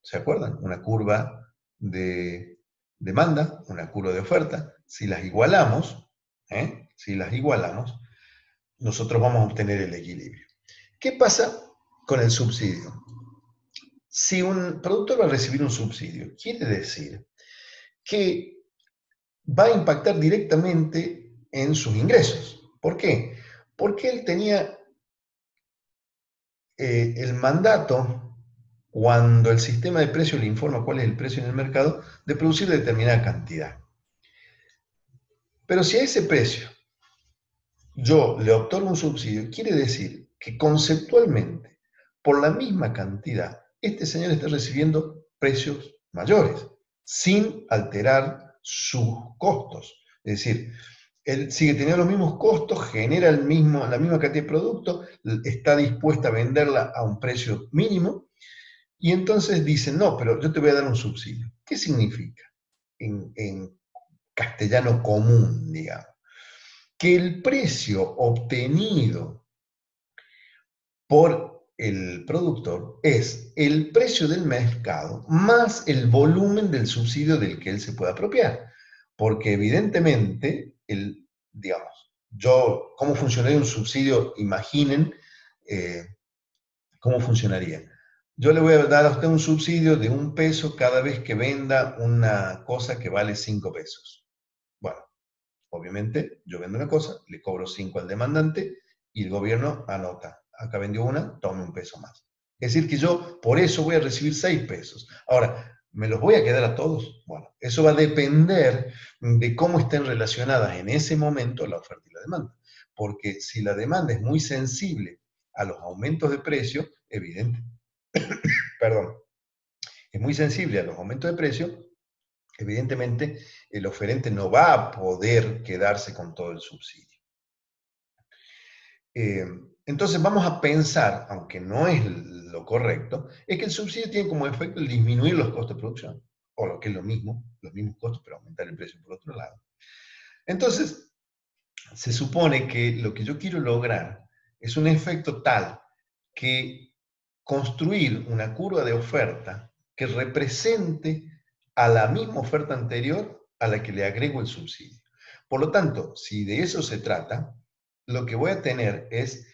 ¿Se acuerdan? Una curva de demanda, una curva de oferta. Si las igualamos, nosotros vamos a obtener el equilibrio. ¿Qué pasa con el subsidio? Si un productor va a recibir un subsidio, quiere decir que va a impactar directamente en sus ingresos. ¿Por qué? Porque él tenía el mandato, cuando el sistema de precios le informa cuál es el precio en el mercado, de producir determinada cantidad. Pero si a ese precio yo le otorgo un subsidio, quiere decir que conceptualmente, por la misma cantidad, este señor está recibiendo precios mayores, sin alterar sus costos. Es decir, él sigue teniendo los mismos costos, genera la misma cantidad de producto, está dispuesta a venderla a un precio mínimo, y entonces dicen, no, pero yo te voy a dar un subsidio. ¿Qué significa? En castellano común, digamos. Que el precio obtenido por el productor es el precio del mercado más el volumen del subsidio del que él se pueda apropiar. Porque evidentemente, ¿cómo funcionaría un subsidio? Imaginen cómo funcionaría. Yo le voy a dar a usted un subsidio de $1 cada vez que venda una cosa que vale 5 pesos. Bueno, obviamente, yo vendo una cosa, le cobro 5 al demandante y el gobierno anota. Acá vendió una, tome $1 más. Es decir, que yo por eso voy a recibir 6 pesos. Ahora, ¿me los voy a quedar a todos? Bueno, eso va a depender de cómo estén relacionadas en ese momento la oferta y la demanda. Porque si la demanda es muy sensible a los aumentos de precio, es muy sensible a los aumentos de precio, evidentemente el oferente no va a poder quedarse con todo el subsidio. Entonces vamos a pensar, aunque no es lo correcto, es que el subsidio tiene como efecto el disminuir los costos de producción, o lo que es lo mismo, los mismos costos, pero aumentar el precio por otro lado. Entonces, se supone que lo que yo quiero lograr es un efecto tal que construir una curva de oferta que represente a la misma oferta anterior a la que le agrego el subsidio. Por lo tanto, si de eso se trata, lo que voy a tener es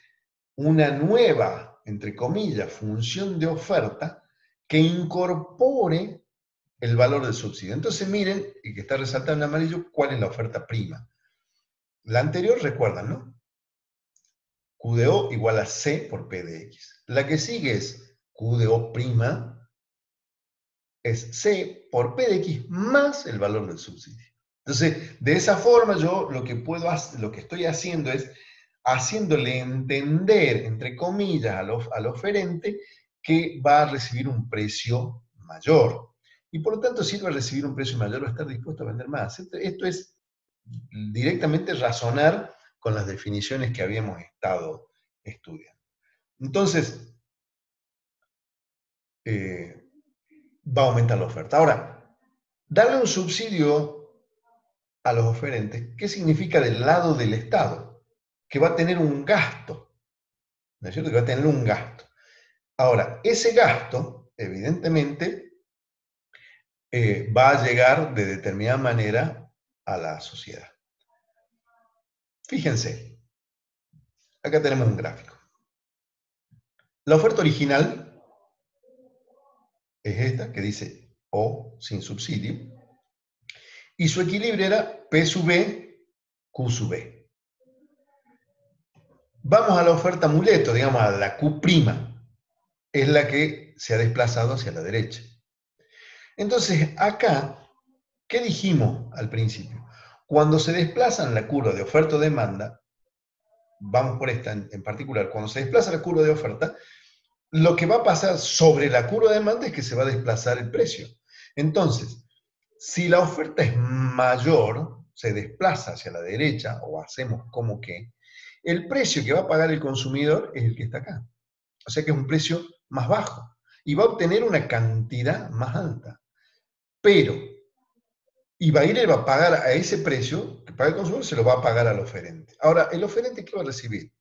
una nueva, entre comillas, función de oferta que incorpore el valor del subsidio. Entonces miren, y que está resaltado en amarillo, cuál es la oferta prima. La anterior, recuerdan, ¿no? Q de O igual a C por P de X. La que sigue es Q de O prima, es C por P de X más el valor del subsidio. Entonces, de esa forma yo lo que estoy haciendo es haciéndole entender, entre comillas, al oferente que va a recibir un precio mayor. Y por lo tanto, si él va a recibir un precio mayor, va a estar dispuesto a vender más. Esto es directamente razonar con las definiciones que habíamos estado estudiando. Entonces, va a aumentar la oferta. Ahora, darle un subsidio a los oferentes, ¿qué significa del lado del Estado? Que va a tener un gasto, ¿no es cierto? Que va a tener un gasto. Ahora, ese gasto, evidentemente, va a llegar de determinada manera a la sociedad. Fíjense, acá tenemos un gráfico. La oferta original es esta, que dice O sin subsidio, y su equilibrio era P sub B, Q sub B. Vamos a la oferta amuleto, digamos a la Q', es la que se ha desplazado hacia la derecha. Entonces, acá, ¿qué dijimos al principio? Cuando se desplazan la curva de oferta-demanda, vamos por esta en particular, cuando se desplaza la curva de oferta, lo que va a pasar sobre la curva de demanda es que se va a desplazar el precio. Entonces, si la oferta es mayor, se desplaza hacia la derecha, o hacemos como que, el precio que va a pagar el consumidor es el que está acá. O sea que es un precio más bajo, y va a obtener una cantidad más alta. Pero, y va a ir, él va a pagar a ese precio que paga el consumidor, se lo va a pagar al oferente. Ahora, ¿el oferente qué va a recibir?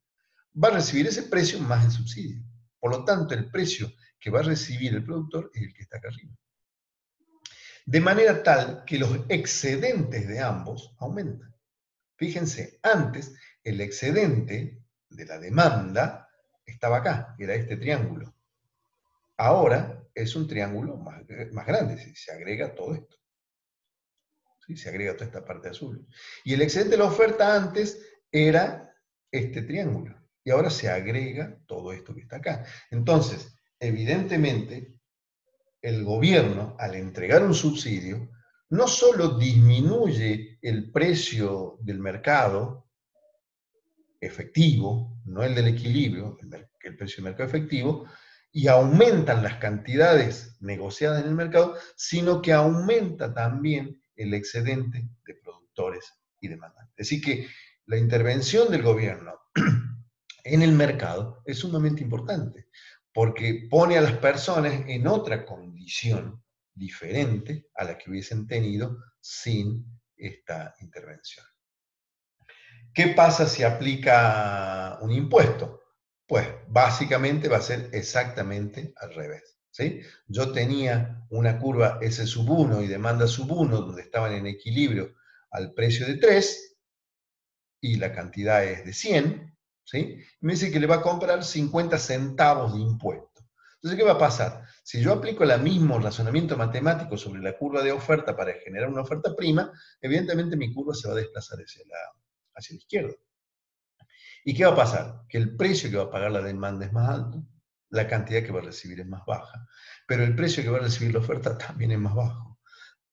Va a recibir ese precio más el subsidio. Por lo tanto, el precio que va a recibir el productor es el que está acá arriba. De manera tal que los excedentes de ambos aumentan. Fíjense, antes el excedente de la demanda estaba acá, era este triángulo. Ahora es un triángulo más grande, se agrega todo esto. ¿Sí? Se agrega toda esta parte azul. Y el excedente de la oferta antes era este triángulo. Y ahora se agrega todo esto que está acá. Entonces, evidentemente, el gobierno, al entregar un subsidio, no solo disminuye el precio del mercado efectivo, no el del equilibrio, el precio del mercado efectivo, y aumentan las cantidades negociadas en el mercado, sino que aumenta también el excedente de productores y demandantes. Así que la intervención del gobierno en el mercado es sumamente importante, porque pone a las personas en otra condición diferente a la que hubiesen tenido sin esta intervención. ¿Qué pasa si aplica un impuesto? Pues básicamente va a ser exactamente al revés. ¿Sí? Yo tenía una curva S sub 1 y demanda sub 1 donde estaban en equilibrio al precio de 3 y la cantidad es de 100, ¿sí? Me dice que le va a comprar 50 centavos de impuesto. Entonces, ¿qué va a pasar? Si yo aplico el mismo razonamiento matemático sobre la curva de oferta para generar una oferta prima, evidentemente mi curva se va a desplazar hacia la izquierda. ¿Y qué va a pasar? Que el precio que va a pagar la demanda es más alto, la cantidad que va a recibir es más baja, pero el precio que va a recibir la oferta también es más bajo,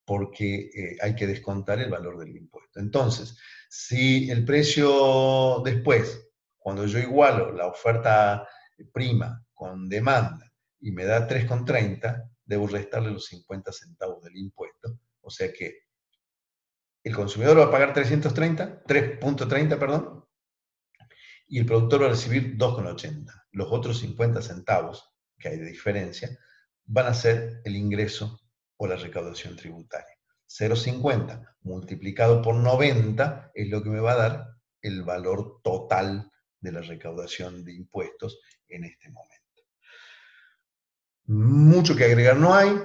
porque hay que descontar el valor del impuesto. Entonces, si el precio después, cuando yo igualo la oferta prima con demanda y me da 3,30, debo restarle los 50 centavos del impuesto, o sea que el consumidor va a pagar 3.30, perdón, y el productor va a recibir 2,80. Los otros 50 centavos que hay de diferencia van a ser el ingreso o la recaudación tributaria. 0,50 multiplicado por 90 es lo que me va a dar el valor total de la recaudación de impuestos en este momento. Mucho que agregar no hay,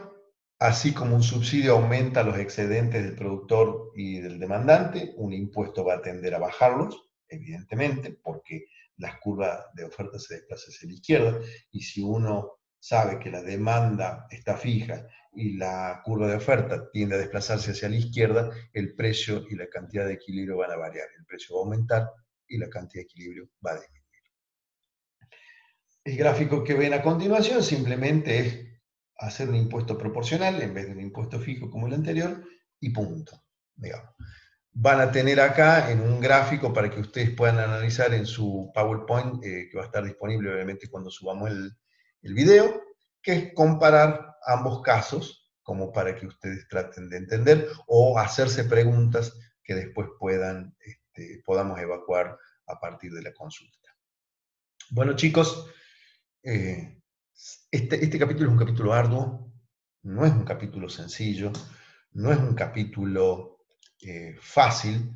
así como un subsidio aumenta los excedentes del productor y del demandante, un impuesto va a tender a bajarlos, evidentemente, porque las curvas de oferta se desplazan hacia la izquierda, y si uno sabe que la demanda está fija y la curva de oferta tiende a desplazarse hacia la izquierda, el precio y la cantidad de equilibrio van a variar. El precio va a aumentar y la cantidad de equilibrio va a disminuir. El gráfico que ven a continuación simplemente es hacer un impuesto proporcional en vez de un impuesto fijo como el anterior y punto, digamos. Van a tener acá en un gráfico para que ustedes puedan analizar en su PowerPoint, que va a estar disponible obviamente cuando subamos el video, que es comparar ambos casos como para que ustedes traten de entender o hacerse preguntas que después podamos evacuar a partir de la consulta. Bueno, chicos, este capítulo es un capítulo arduo, no es un capítulo sencillo, no es un capítulo fácil,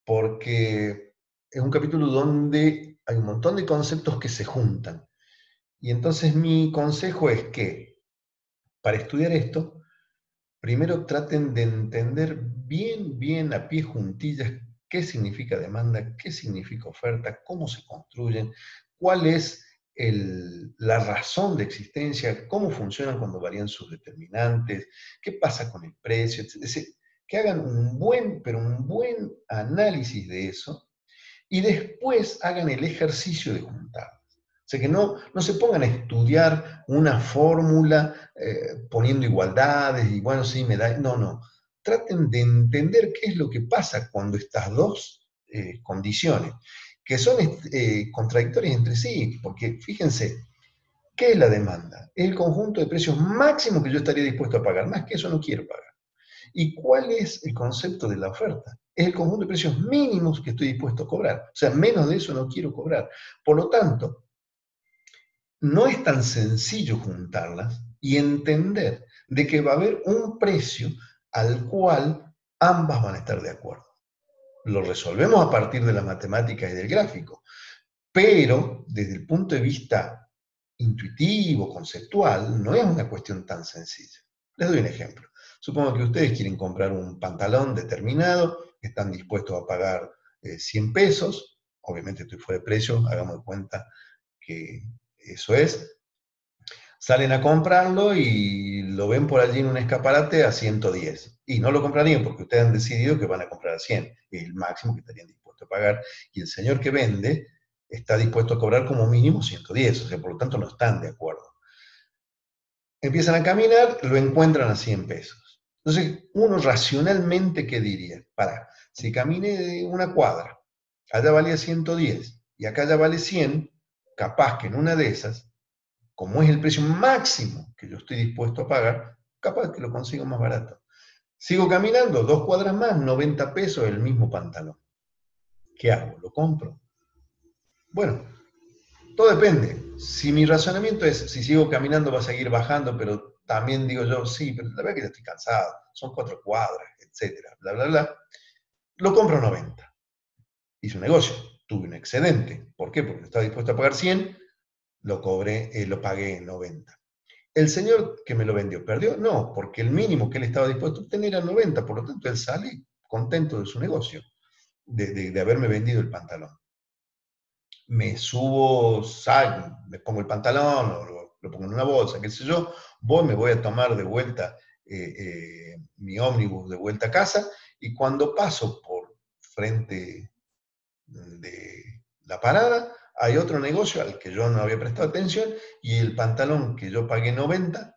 porque es un capítulo donde hay un montón de conceptos que se juntan. Y entonces mi consejo es que, para estudiar esto, primero traten de entender bien a pie juntillas qué significa demanda, qué significa oferta, cómo se construyen, cuál es la razón de existencia, cómo funcionan cuando varían sus determinantes, qué pasa con el precio, etc. que hagan un buen análisis de eso y después hagan el ejercicio de juntar. O sea, que no se pongan a estudiar una fórmula poniendo igualdades y bueno, sí, me da... No. Traten de entender qué es lo que pasa cuando estas dos condiciones, que son contradictorias entre sí, porque fíjense, ¿qué es la demanda? Es el conjunto de precios máximos que yo estaría dispuesto a pagar, más que eso no quiero pagar. ¿Y cuál es el concepto de la oferta? Es el conjunto de precios mínimos que estoy dispuesto a cobrar. O sea, menos de eso no quiero cobrar. Por lo tanto, no es tan sencillo juntarlas y entender de que va a haber un precio al cual ambas van a estar de acuerdo. Lo resolvemos a partir de las matemáticas y del gráfico, pero desde el punto de vista intuitivo, conceptual, no es una cuestión tan sencilla. Les doy un ejemplo. Supongo que ustedes quieren comprar un pantalón determinado, están dispuestos a pagar 100 pesos, obviamente estoy fuera de precio, hagamos de cuenta que eso es. Salen a comprarlo y lo ven por allí en un escaparate a 110. Y no lo comprarían porque ustedes han decidido que van a comprar a 100. Es el máximo que estarían dispuestos a pagar. Y el señor que vende está dispuesto a cobrar como mínimo 110. O sea, por lo tanto no están de acuerdo. Empiezan a caminar, lo encuentran a 100 pesos. Entonces, uno racionalmente, ¿qué diría? Si caminé una cuadra, allá valía 110 y acá ya vale 100, capaz que en una de esas, como es el precio máximo que yo estoy dispuesto a pagar, capaz que lo consigo más barato. Sigo caminando, 2 cuadras más, 90 pesos el mismo pantalón. ¿Qué hago? ¿Lo compro? Bueno, todo depende. Si mi razonamiento es, si sigo caminando va a seguir bajando, pero también digo yo, sí, pero la verdad que ya estoy cansado, son 4 cuadras, etcétera, bla, bla, bla, lo compro a 90. Hice un negocio, tuve un excedente. ¿Por qué? Porque estaba dispuesto a pagar 100, lo pagué 90. ¿El señor que me lo vendió perdió? No, porque el mínimo que él estaba dispuesto a obtener era 90, por lo tanto él sale contento de su negocio, de haberme vendido el pantalón. Me subo, salgo, me pongo el pantalón, lo pongo en una bolsa, qué sé yo, me voy a tomar de vuelta mi ómnibus de vuelta a casa, y cuando paso por frente de la parada, hay otro negocio al que yo no había prestado atención, y el pantalón que yo pagué 90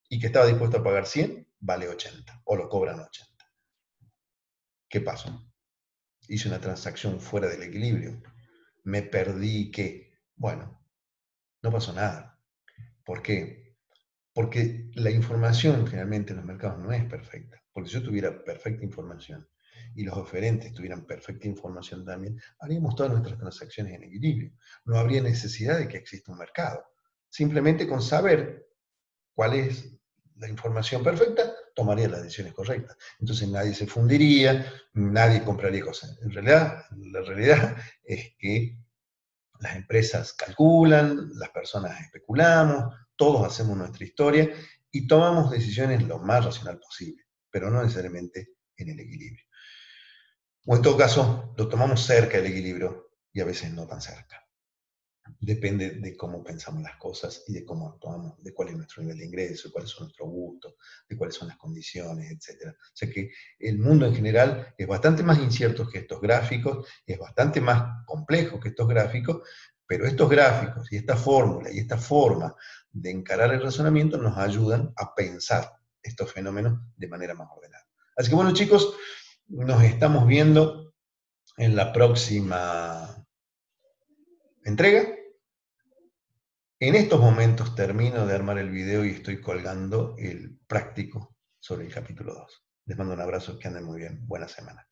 y que estaba dispuesto a pagar 100, vale 80, o lo cobran 80. ¿Qué pasó? Hice una transacción fuera del equilibrio. Me perdí, ¿qué? Bueno, no pasó nada. ¿Por qué? Porque la información generalmente en los mercados no es perfecta. Porque si yo tuviera perfecta información y los oferentes tuvieran perfecta información también, haríamos todas nuestras transacciones en equilibrio. No habría necesidad de que exista un mercado. Simplemente con saber cuál es la información perfecta, tomaría las decisiones correctas. Entonces nadie se fundiría, nadie compraría cosas. En realidad, la realidad es que las empresas calculan, las personas especulamos, todos hacemos nuestra historia y tomamos decisiones lo más racional posible, pero no necesariamente en el equilibrio. O en todo caso, lo tomamos cerca del equilibrio y a veces no tan cerca. Depende de cómo pensamos las cosas y de cómo actuamos, de cuál es nuestro nivel de ingreso, de cuáles son nuestros gustos, de cuáles son las condiciones, etc. O sea que el mundo en general es bastante más incierto que estos gráficos, es bastante más complejo que estos gráficos, pero estos gráficos y esta fórmula y esta forma de encarar el razonamiento nos ayudan a pensar estos fenómenos de manera más ordenada. Así que bueno, chicos, nos estamos viendo en la próxima entrega. En estos momentos termino de armar el video y estoy colgando el práctico sobre el capítulo 2. Les mando un abrazo, que anden muy bien. Buena semana.